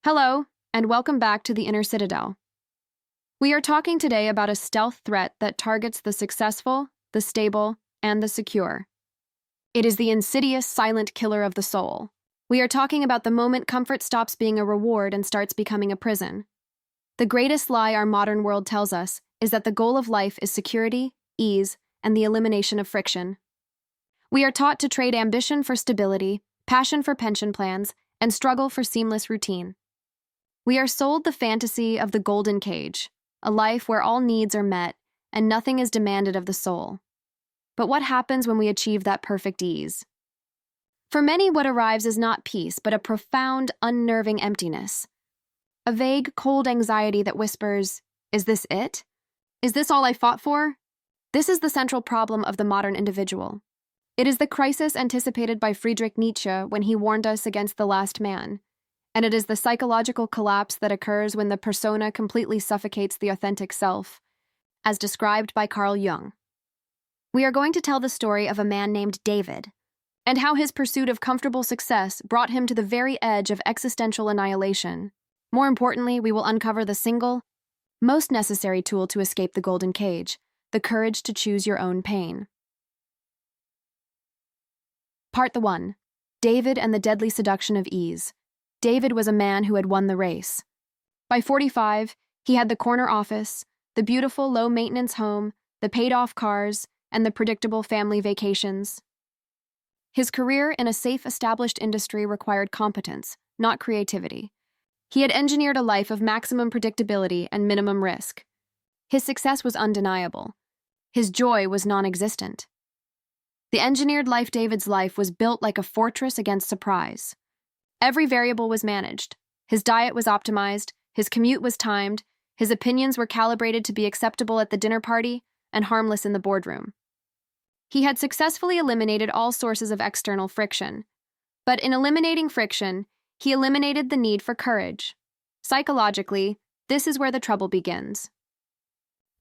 Hello, and welcome back to the Inner Citadel. We are talking today about a stealth threat that targets the successful, the stable, and the secure. It is the insidious, silent killer of the soul. We are talking about the moment comfort stops being a reward and starts becoming a prison. The greatest lie our modern world tells us is that the goal of life is security, ease, and the elimination of friction. We are taught to trade ambition for stability, passion for pension plans, and struggle for seamless routine. We are sold the fantasy of the golden cage, a life where all needs are met and nothing is demanded of the soul. But what happens when we achieve that perfect ease? For many, what arrives is not peace, but a profound, unnerving emptiness. A vague, cold anxiety that whispers, "Is this it? Is this all I fought for?" This is the central problem of the modern individual. It is the crisis anticipated by Friedrich Nietzsche when he warned us against the last man. And it is the psychological collapse that occurs when the persona completely suffocates the authentic self, as described by Carl Jung. We are going to tell the story of a man named David, and how his pursuit of comfortable success brought him to the very edge of existential annihilation. More importantly, we will uncover the single, most necessary tool to escape the golden cage, the courage to choose your own pain. Part 1. David and the Deadly Seduction of Ease. David was a man who had won the race. By 45, he had the corner office, the beautiful low-maintenance home, the paid-off cars, and the predictable family vacations. His career in a safe, established industry required competence, not creativity. He had engineered a life of maximum predictability and minimum risk. His success was undeniable. His joy was non-existent. The engineered life David's life was built like a fortress against surprise. Every variable was managed. His diet was optimized, his commute was timed, his opinions were calibrated to be acceptable at the dinner party and harmless in the boardroom. He had successfully eliminated all sources of external friction. But in eliminating friction, he eliminated the need for courage. Psychologically, this is where the trouble begins.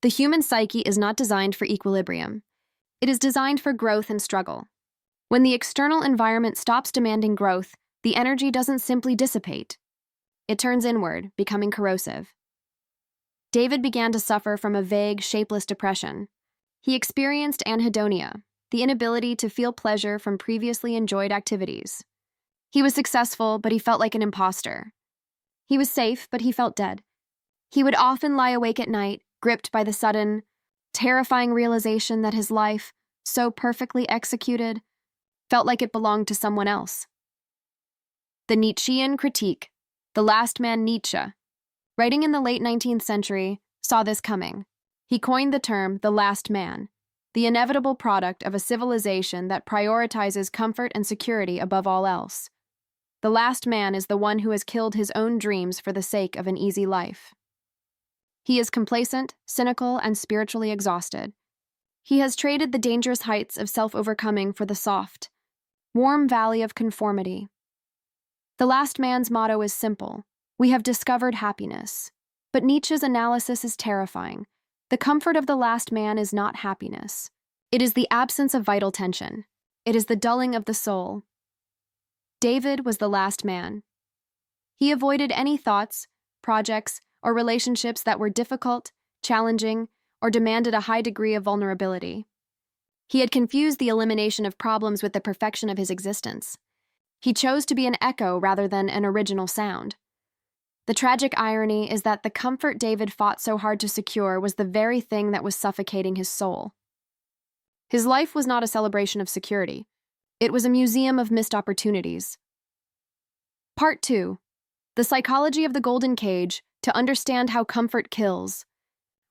The human psyche is not designed for equilibrium. It is designed for growth and struggle. When the external environment stops demanding growth, the energy doesn't simply dissipate. It turns inward, becoming corrosive. David began to suffer from a vague, shapeless depression. He experienced anhedonia, the inability to feel pleasure from previously enjoyed activities. He was successful, but he felt like an imposter. He was safe, but he felt dead. He would often lie awake at night, gripped by the sudden, terrifying realization that his life, so perfectly executed, felt like it belonged to someone else. The Nietzschean critique, the last man Nietzsche, writing in the late 19th century, saw this coming. He coined the term the last man, the inevitable product of a civilization that prioritizes comfort and security above all else. The last man is the one who has killed his own dreams for the sake of an easy life. He is complacent, cynical, and spiritually exhausted. He has traded the dangerous heights of self-overcoming for the soft, warm valley of conformity. The last man's motto is simple: we have discovered happiness. But Nietzsche's analysis is terrifying. The comfort of the last man is not happiness. It is the absence of vital tension. It is the dulling of the soul. David was the last man. He avoided any thoughts, projects, or relationships that were difficult, challenging, or demanded a high degree of vulnerability. He had confused the elimination of problems with the perfection of his existence. He chose to be an echo rather than an original sound. The tragic irony is that the comfort David fought so hard to secure was the very thing that was suffocating his soul. His life was not a celebration of security. It was a museum of missed opportunities. Part 2. The psychology of the golden cage, to understand how comfort kills.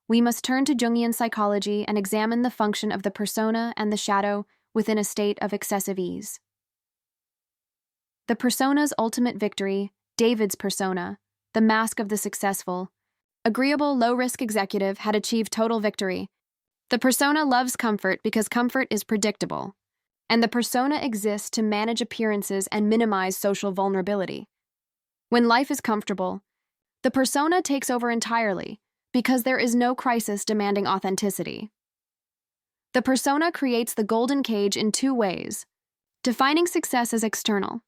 We must turn to Jungian psychology and examine the function of the persona and the shadow within a state of excessive ease. The persona's ultimate victory, David's persona, the mask of the successful, agreeable, low-risk executive, had achieved total victory. The persona loves comfort because comfort is predictable, and the persona exists to manage appearances and minimize social vulnerability. When life is comfortable, the persona takes over entirely because there is no crisis demanding authenticity. The persona creates the golden cage in two ways: defining success as external.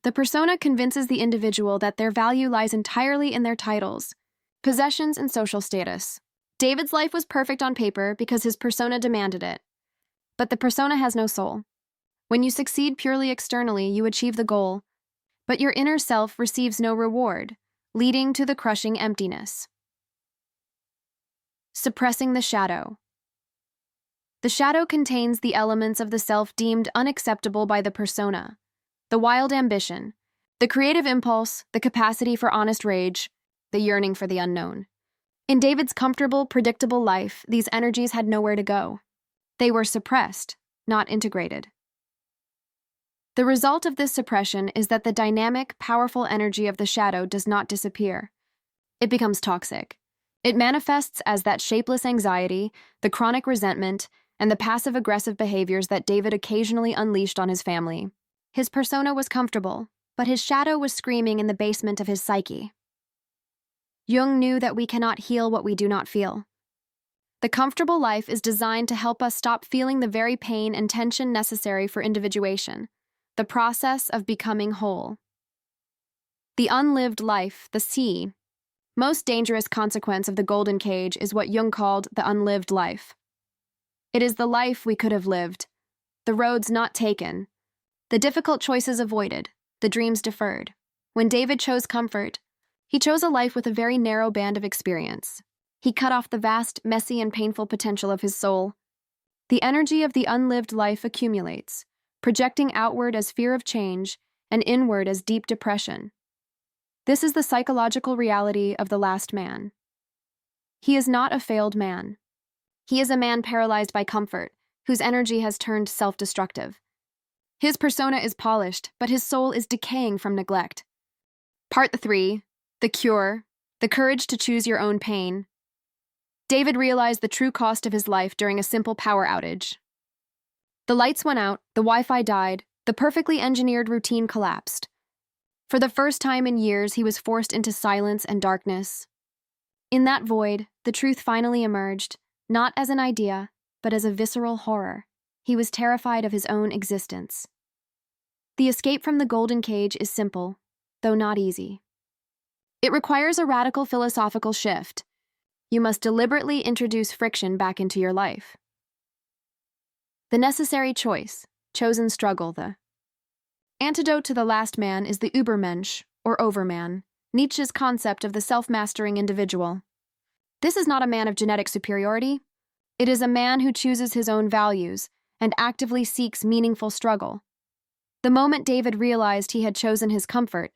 The persona convinces the individual that their value lies entirely in their titles, possessions, and social status. David's life was perfect on paper because his persona demanded it. But the persona has no soul. When you succeed purely externally, you achieve the goal, but your inner self receives no reward, leading to the crushing emptiness. Suppressing the shadow. The shadow contains the elements of the self deemed unacceptable by the persona: the wild ambition, the creative impulse, the capacity for honest rage, the yearning for the unknown. In David's comfortable, predictable life, these energies had nowhere to go. They were suppressed, not integrated. The result of this suppression is that the dynamic, powerful energy of the shadow does not disappear. It becomes toxic. It manifests as that shapeless anxiety, the chronic resentment, and the passive-aggressive behaviors that David occasionally unleashed on his family. His persona was comfortable, but his shadow was screaming in the basement of his psyche. Jung knew that we cannot heal what we do not feel. The comfortable life is designed to help us stop feeling the very pain and tension necessary for individuation, the process of becoming whole. The unlived life, the C, most dangerous consequence of the golden cage is what Jung called the unlived life. It is the life we could have lived, the roads not taken, the difficult choices avoided, the dreams deferred. When David chose comfort, he chose a life with a very narrow band of experience. He cut off the vast, messy, and painful potential of his soul. The energy of the unlived life accumulates, projecting outward as fear of change and inward as deep depression. This is the psychological reality of the last man. He is not a failed man. He is a man paralyzed by comfort, whose energy has turned self-destructive. His persona is polished, but his soul is decaying from neglect. Part 3. The cure. The courage to choose your own pain. David realized the true cost of his life during a simple power outage. The lights went out, the Wi-Fi died, the perfectly engineered routine collapsed. For the first time in years, he was forced into silence and darkness. In that void, the truth finally emerged, not as an idea, but as a visceral horror. He was terrified of his own existence. The escape from the golden cage is simple, though not easy. It requires a radical philosophical shift. You must deliberately introduce friction back into your life. The necessary choice, chosen struggle, the antidote to the last man is the Übermensch, or overman, Nietzsche's concept of the self-mastering individual. This is not a man of genetic superiority. It is a man who chooses his own values and actively seeks meaningful struggle. The moment David realized he had chosen his comfort,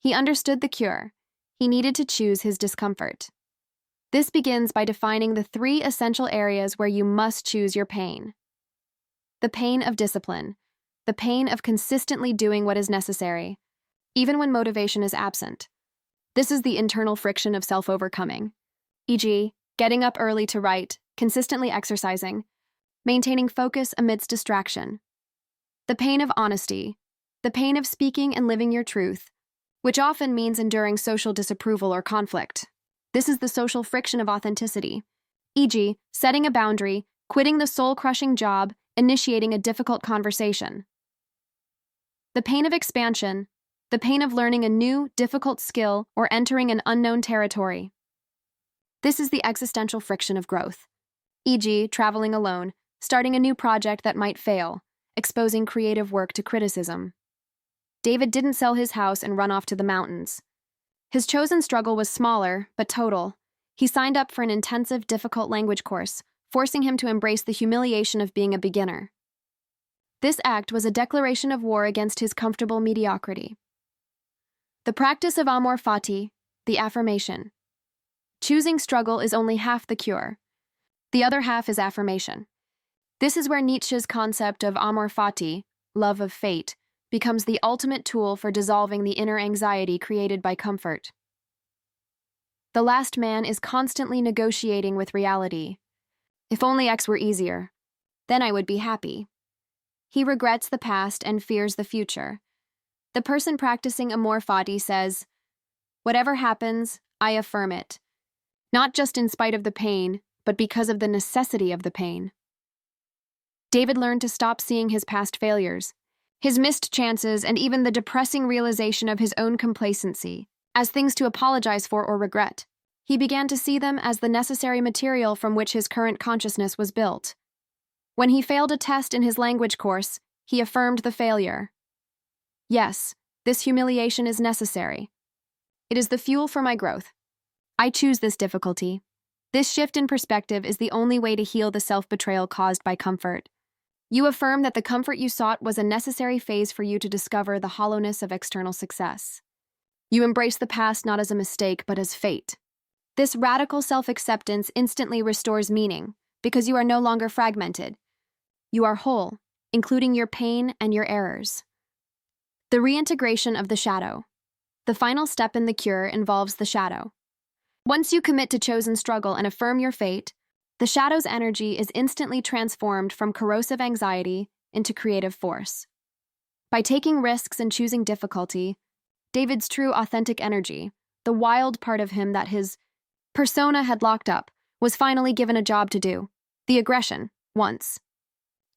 he understood the cure. He needed to choose his discomfort. This begins by defining the 3 essential areas where you must choose your pain. The pain of discipline, the pain of consistently doing what is necessary, even when motivation is absent. This is the internal friction of self-overcoming, e.g., getting up early to write, consistently exercising, maintaining focus amidst distraction. The pain of honesty, the pain of speaking and living your truth, which often means enduring social disapproval or conflict. This is the social friction of authenticity, e.g., setting a boundary, quitting the soul-crushing job, initiating a difficult conversation. The pain of expansion, the pain of learning a new, difficult skill or entering an unknown territory. This is the existential friction of growth, e.g., traveling alone, starting a new project that might fail, exposing creative work to criticism. David didn't sell his house and run off to the mountains. His chosen struggle was smaller, but total. He signed up for an intensive, difficult language course, forcing him to embrace the humiliation of being a beginner. This act was a declaration of war against his comfortable mediocrity. The practice of amor fati, the affirmation. Choosing struggle is only half the cure. The other half is affirmation. This is where Nietzsche's concept of amor fati, love of fate, becomes the ultimate tool for dissolving the inner anxiety created by comfort. The last man is constantly negotiating with reality. If only X were easier, then I would be happy. He regrets the past and fears the future. The person practicing amor fati says, "Whatever happens, I affirm it. Not just in spite of the pain, but because of the necessity of the pain." David learned to stop seeing his past failures, his missed chances, and even the depressing realization of his own complacency as things to apologize for or regret. He began to see them as the necessary material from which his current consciousness was built. When he failed a test in his language course, he affirmed the failure. Yes, this humiliation is necessary. It is the fuel for my growth. I choose this difficulty. This shift in perspective is the only way to heal the self-betrayal caused by comfort. You affirm that the comfort you sought was a necessary phase for you to discover the hollowness of external success. You embrace the past not as a mistake, but as fate. This radical self-acceptance instantly restores meaning, because you are no longer fragmented. You are whole, including your pain and your errors. The reintegration of the shadow. The final step in the cure involves the shadow. Once you commit to chosen struggle and affirm your fate, the shadow's energy is instantly transformed from corrosive anxiety into creative force. By taking risks and choosing difficulty, David's true authentic energy, the wild part of him that his persona had locked up, was finally given a job to do. The aggression, once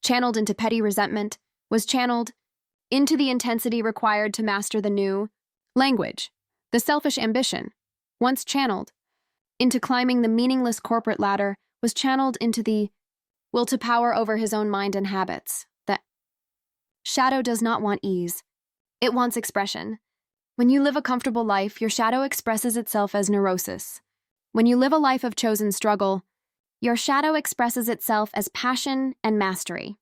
channeled into petty resentment, was channeled into the intensity required to master the new language. The selfish ambition, once channeled into climbing the meaningless corporate ladder, was channeled into the will to power over his own mind and habits. The shadow does not want ease. It wants expression. When you live a comfortable life, your shadow expresses itself as neurosis. When you live a life of chosen struggle, your shadow expresses itself as passion and mastery.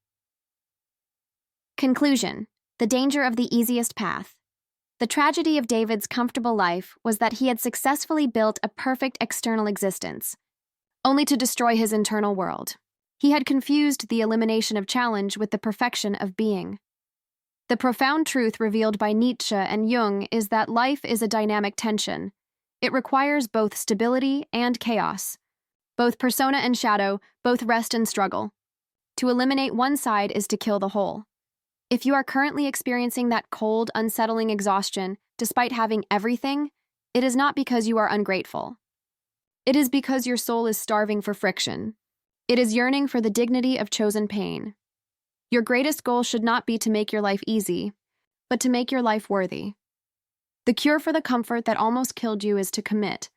Conclusion: the danger of the easiest path. The tragedy of David's comfortable life was that he had successfully built a perfect external existence, only to destroy his internal world. He had confused the elimination of challenge with the perfection of being. The profound truth revealed by Nietzsche and Jung is that life is a dynamic tension. It requires both stability and chaos, both persona and shadow, both rest and struggle. To eliminate one side is to kill the whole. If you are currently experiencing that cold, unsettling exhaustion, despite having everything, it is not because you are ungrateful. It is because your soul is starving for friction. It is yearning for the dignity of chosen pain. Your greatest goal should not be to make your life easy, but to make your life worthy. The cure for the comfort that almost killed you is to commit,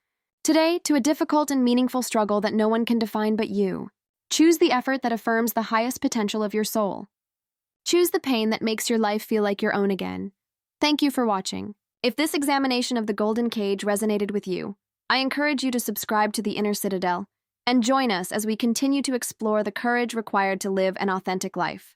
today, to a difficult and meaningful struggle that no one can define but you. Choose the effort that affirms the highest potential of your soul. Choose the pain that makes your life feel like your own again. Thank you for watching. If this examination of the Golden Cage resonated with you, I encourage you to subscribe to the Inner Citadel and join us as we continue to explore the courage required to live an authentic life.